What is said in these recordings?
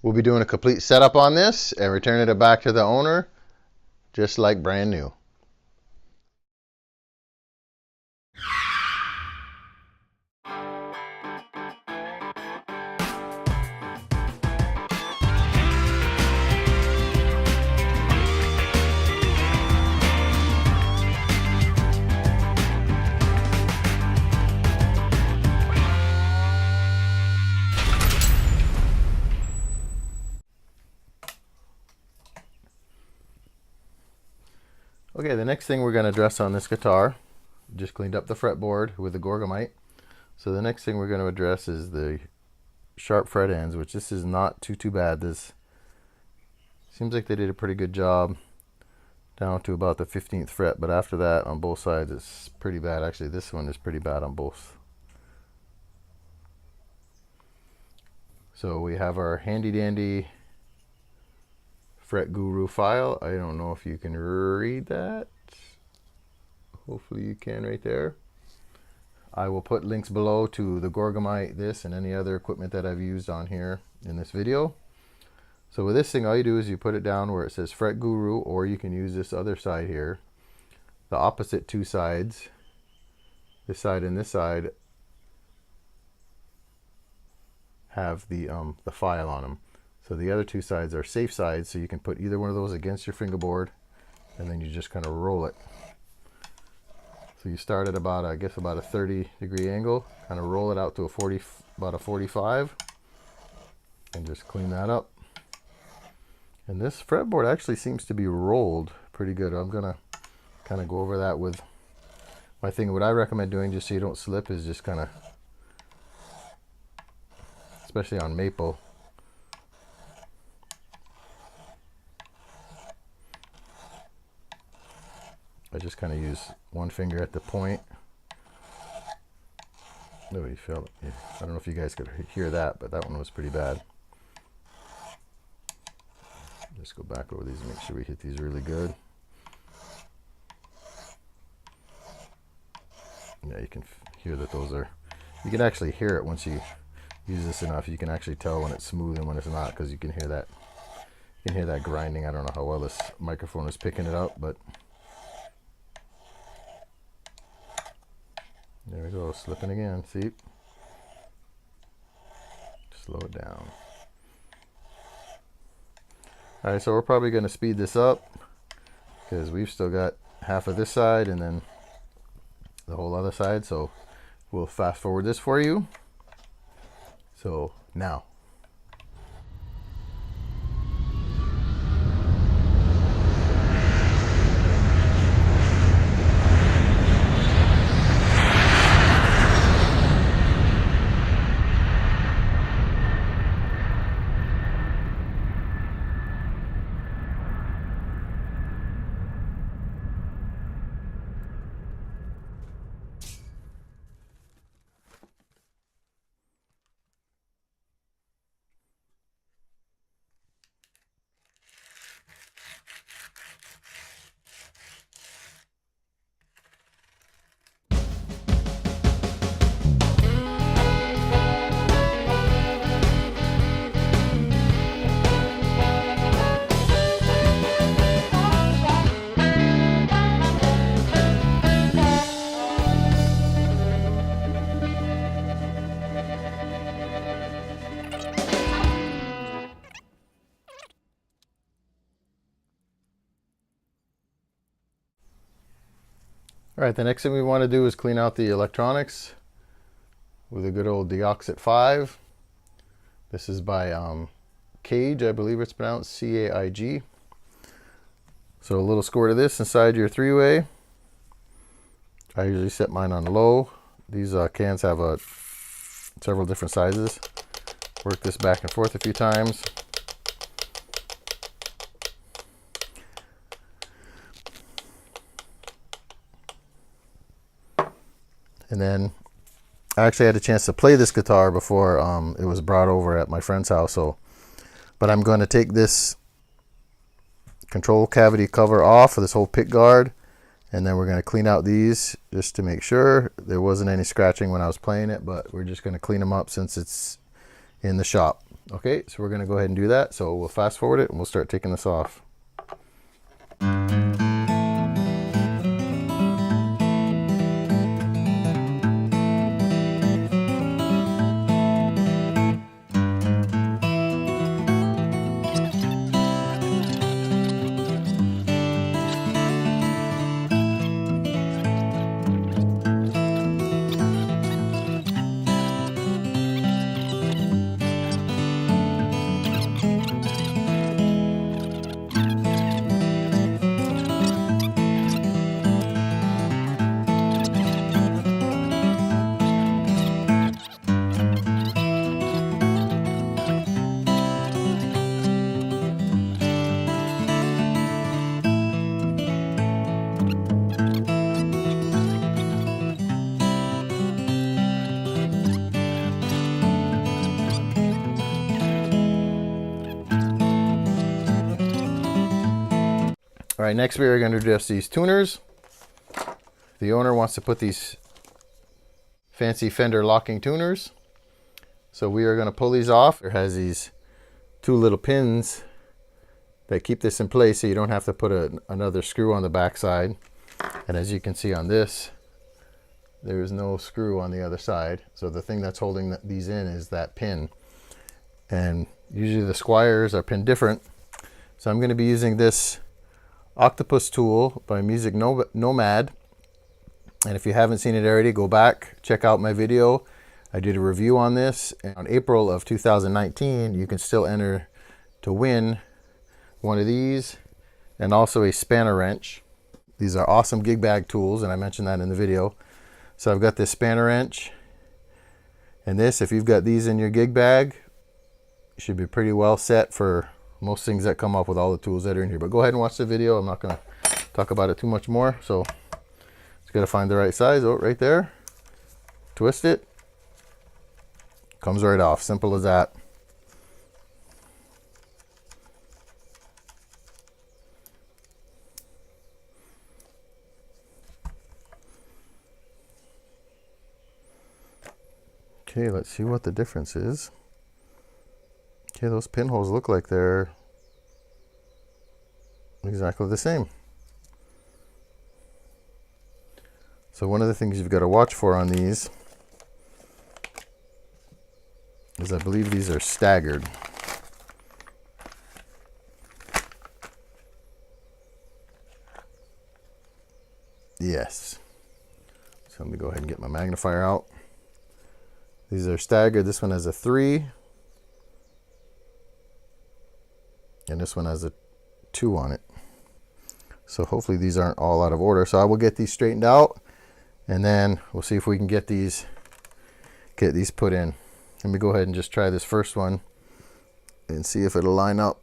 We'll be doing a complete setup on this and returning it back to the owner just like brand new. Okay, the next thing we're going to address on this guitar, just cleaned up the fretboard with the Gorgomyte. So the next thing we're going to address is the sharp fret ends, which this is not too bad. This seems like they did a pretty good job down to about the 15th fret, but after that on both sides it's pretty bad. Actually, this one is pretty bad on both. So we have our handy dandy Fret Guru file. I don't know if you can read that. Hopefully you can right there. I will put links below to the Gorgomyte, this, and any other equipment that I've used on here in this video. So with this thing, all you do is you put it down where it says Fret Guru, or you can use this other side here. The opposite two sides, this side and this side, have the file on them. So the other two sides are safe sides, so you can put either one of those against your fingerboard, and then you just kind of roll it. So you start at about, I guess, about a 30-degree angle, kind of roll it out to about a 45, and just clean that up. And this fretboard actually seems to be rolled pretty good. I'm gonna kind of go over that with my thing. What I recommend doing, just so you don't slip, is just kind of, especially on maple, I just kind of use one finger at the point. Nobody felt it. I don't know if you guys could hear that, but that one was pretty bad. Just go back over these and make sure we hit these really good. Yeah, you can hear that those are, you can actually hear it once you use this enough. You can actually tell when it's smooth and when it's not, because you can hear that. You can hear that grinding. I don't know how well this microphone is picking it up, but there we go, slipping again, see? Slow it down. Alright, so we're probably going to speed this up because we've still got half of this side and then the whole other side, so we'll fast forward this for you. So now. Alright, the next thing we want to do is clean out the electronics with a good old Deoxit 5. This is by Caig, I believe it's pronounced C-A-I-G. So a little squirt of this inside your three-way. I usually set mine on low. These cans have several different sizes. Work this back and forth a few times. And then I actually had a chance to play this guitar before it was brought over at my friend's house. But I'm going to take this control cavity cover off of this whole pick guard, and then we're going to clean out these just to make sure there wasn't any scratching when I was playing it, but we're just going to clean them up since it's in the shop. Okay, so we're going to go ahead and do that. So we'll fast forward it and we'll start taking this off. All right, next we are going to adjust these tuners. The owner wants to put these fancy Fender locking tuners. So we are going to pull these off. It has these two little pins that keep this in place so you don't have to put another screw on the back side. And as you can see on this, there is no screw on the other side. So the thing that's holding these in is that pin. And usually the squires are pinned different. So I'm going to be using this Octopus tool by MusicNomad. And if you haven't seen it already, go back, check out my video. I did a review on this. And on April of 2019, you can still enter to win one of these and also a spanner wrench. These are awesome gig bag tools, and I mentioned that in the video. So I've got this spanner wrench and this. If you've got these in your gig bag, you should be pretty well set for most things that come up with all the tools that are in here. But go ahead and watch the video. I'm not going to talk about it too much more. So just got to find the right size. Oh, right there. Twist it. Comes right off. Simple as that. Okay, let's see what the difference is. Okay, those pinholes look like they're exactly the same. So one of the things you've got to watch for on these is I believe these are staggered. Yes. So let me go ahead and get my magnifier out. These are staggered. This one has a 3. And this one has a 2 on it. So hopefully these aren't all out of order. So I will get these straightened out, and then we'll see if we can get these put in. Let me go ahead and just try this first one and see if it'll line up.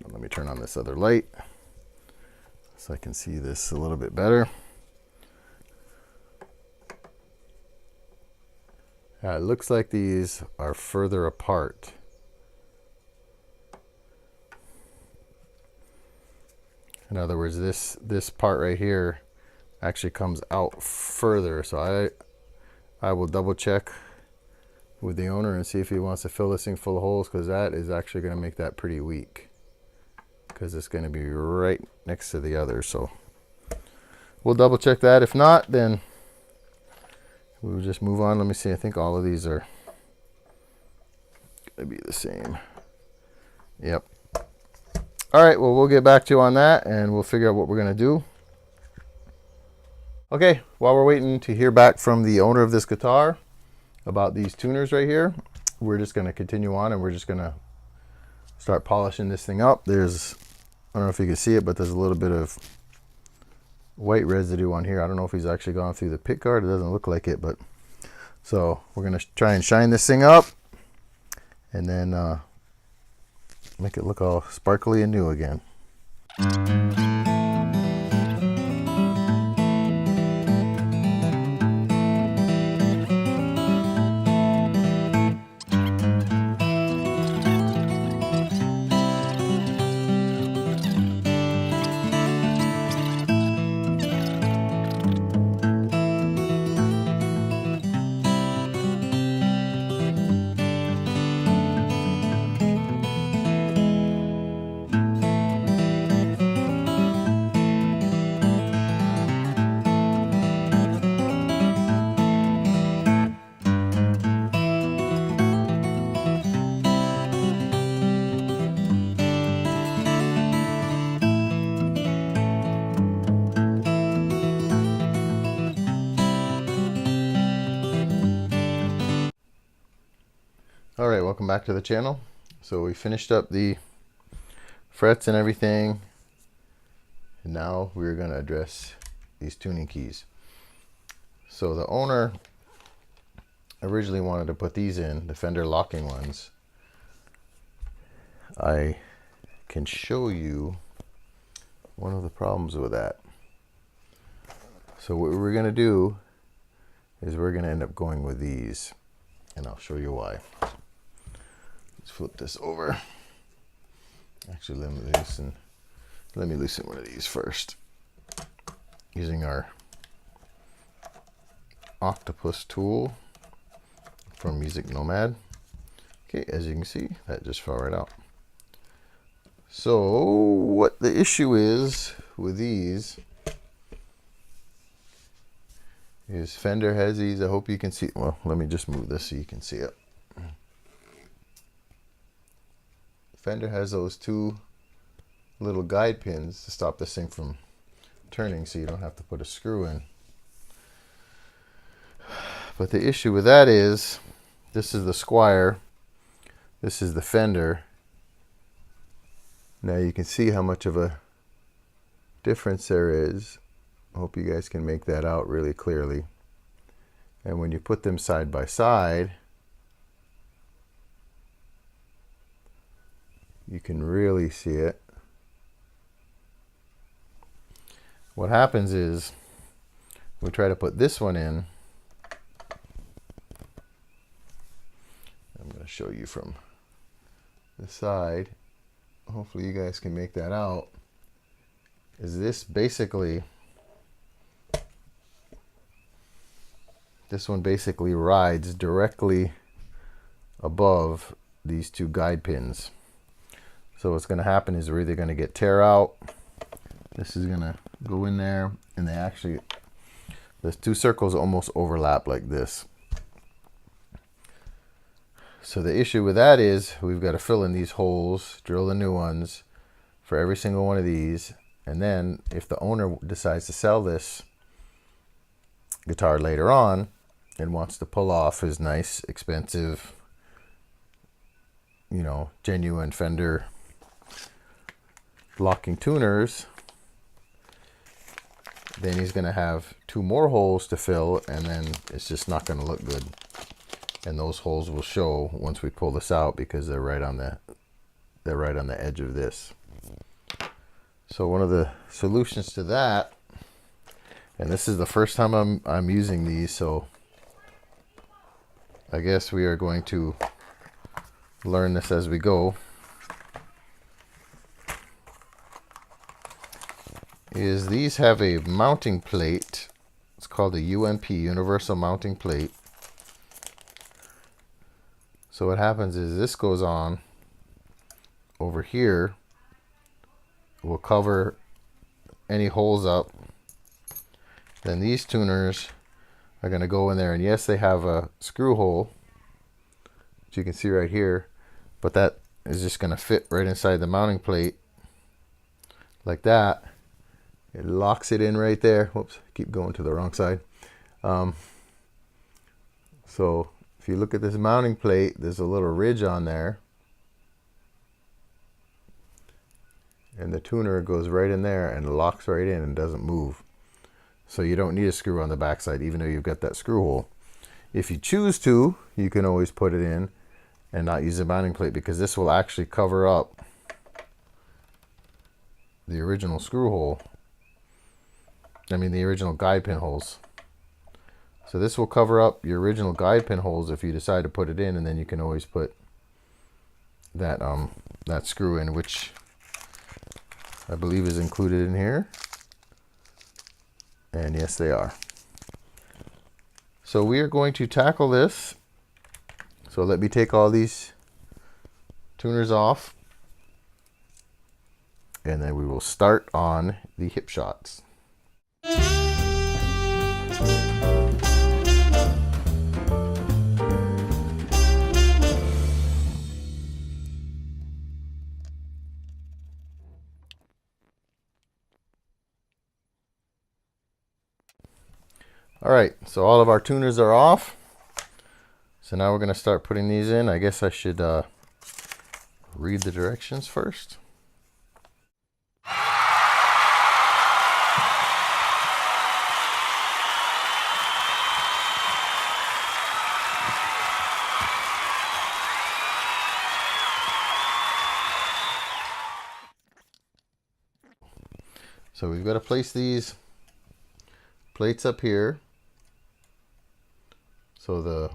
Let me turn on this other light so I can see this a little bit better. It looks like these are further apart. In other words, this part right here actually comes out further. So I will double check with the owner and see if he wants to fill this thing full of holes, because that is actually going to make that pretty weak, because it's going to be right next to the other. So we'll double check that. If not, then we'll just move on. Let me see. I think all of these are going to be the same. Yep. All right. Well, we'll get back to you on that, and we'll figure out what we're going to do. Okay. While we're waiting to hear back from the owner of this guitar about these tuners right here, we're just going to continue on, and we're just going to start polishing this thing up. There's, I don't know if you can see it, but there's a little bit of white residue on here. I don't know if he's actually gone through the pick guard. It doesn't look like it, but so we're going to try and shine this thing up and then make it look all sparkly and new again. Alright, welcome back to the channel. So we finished up the frets and everything, and now we're going to address these tuning keys. So the owner originally wanted to put these in, the Fender locking ones. I can show you one of the problems with that. So what we're going to do is we're going to end up going with these, and I'll show you why. Let's flip this over. Actually, let me loosen one of these first using our Octopus tool from MusicNomad. Okay, as you can see, that just fell right out. So what the issue is with these is Fender has these. I hope you can see. Well, let me just move this so you can see it. Fender has those two little guide pins to stop this thing from turning, so you don't have to put a screw in. But the issue with that is, this is the Squire, this is the Fender. Now you can see how much of a difference there is. I hope you guys can make that out really clearly. And when you put them side by side, you can really see it. What happens is, we try to put this one in. I'm going to show you from the side. Hopefully you guys can make that out. Is this basically, this one basically rides directly above these two guide pins. So what's going to happen is we're either going to get tear out. This is going to go in there, and they actually, the two circles almost overlap like this. So the issue with that is we've got to fill in these holes, drill the new ones for every single one of these, and then if the owner decides to sell this guitar later on and wants to pull off his nice, expensive, you know, genuine Fender locking tuners, then he's going to have two more holes to fill, and then it's just not going to look good. And those holes will show once we pull this out, because they're right on the edge of this. So one of the solutions to that, and this is the first time I'm using these, so I guess we are going to learn this as we go, is these have a mounting plate. It's called a UMP, Universal Mounting Plate. So what happens is this goes on over here, will cover any holes up. Then these tuners are going to go in there, and yes, they have a screw hole, which you can see right here, but that is just going to fit right inside the mounting plate like that. It locks it in right there. Whoops, keep going to the wrong side. So if you look at this mounting plate, there's a little ridge on there, and the tuner goes right in there and locks right in and doesn't move. So you don't need a screw on the backside, even though you've got that screw hole. If you choose to, you can always put it in and not use the mounting plate, because this will actually cover up the original screw hole. I mean the original guide pin holes. So this will cover up your original guide pin holes if you decide to put it in, and then you can always put that that screw in, which I believe is included in here. And yes, they are. So we are going to tackle this. So let me take all these tuners off, and then we will start on the Hipshots. All right, so all of our tuners are off. So now we're going to start putting these in. I guess I should read the directions first. So we've got to place these plates up here. So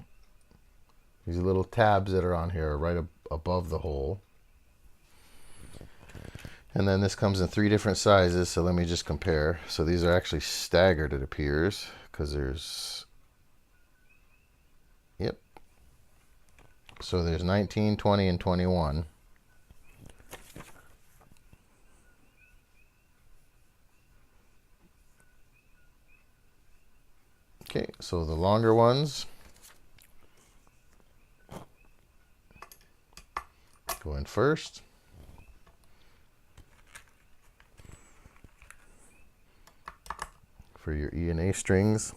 these little tabs that are on here are right above the hole. And then this comes in 3 different sizes, so let me just compare. So these are actually staggered, it appears, because there's, yep. So there's 19, 20, and 21. Okay, so the longer ones go in first. For your E and A strings.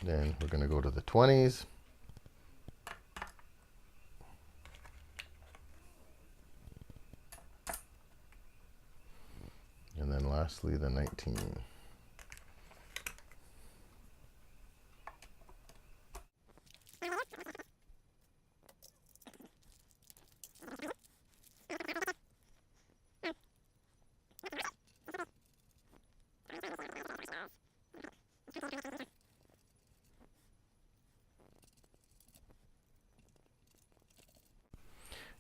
Then we're going to go to the 20s. And then lastly, the 19.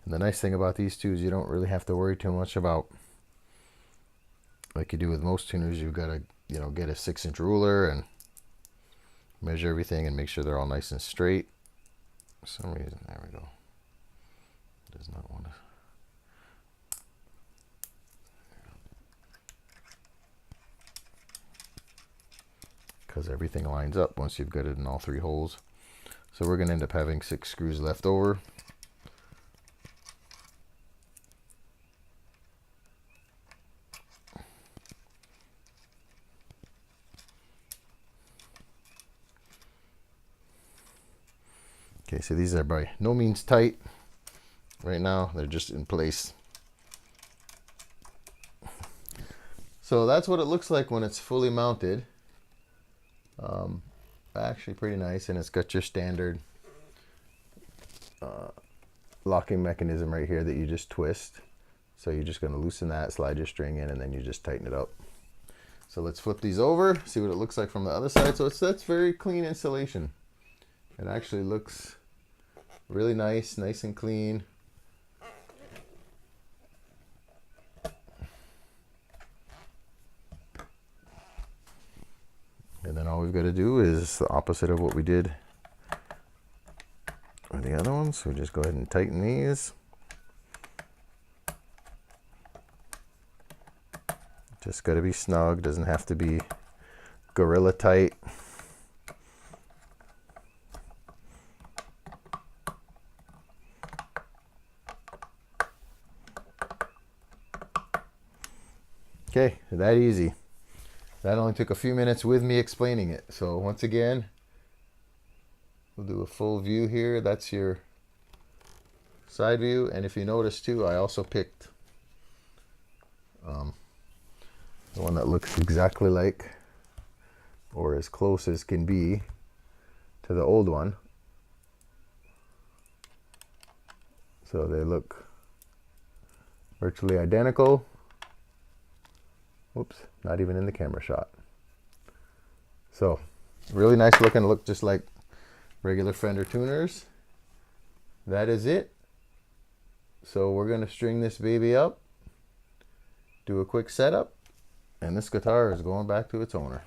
And the nice thing about these two is you don't really have to worry too much about, like you do with most tuners. You've got to, you know, get a 6-inch ruler and measure everything and make sure they're all nice and straight. For some reason, there we go. It does not want to. Because everything lines up once you've got it in all 3 holes. So we're going to end up having 6 screws left over. Okay, so these are by no means tight right now. They're just in place. So that's what it looks like when it's fully mounted. Actually pretty nice, and it's got your standard locking mechanism right here that you just twist. So you're just going to loosen that, slide your string in, and then you just tighten it up. So let's flip these over, see what it looks like from the other side. So that's very clean installation. It actually looks really nice and clean. And then all we've got to do is the opposite of what we did with the other ones. So we just go ahead and tighten these. Just got to be snug, doesn't have to be gorilla tight. Okay, that easy. That only took a few minutes with me explaining it. So once again, we'll do a full view here. That's your side view. And if you notice too, I also picked the one that looks exactly like, or as close as can be, to the old one. So they look virtually identical. Whoops, not even in the camera shot. So, really nice looking, look just like regular Fender tuners. That is it. So we're going to string this baby up, do a quick setup, and this guitar is going back to its owner.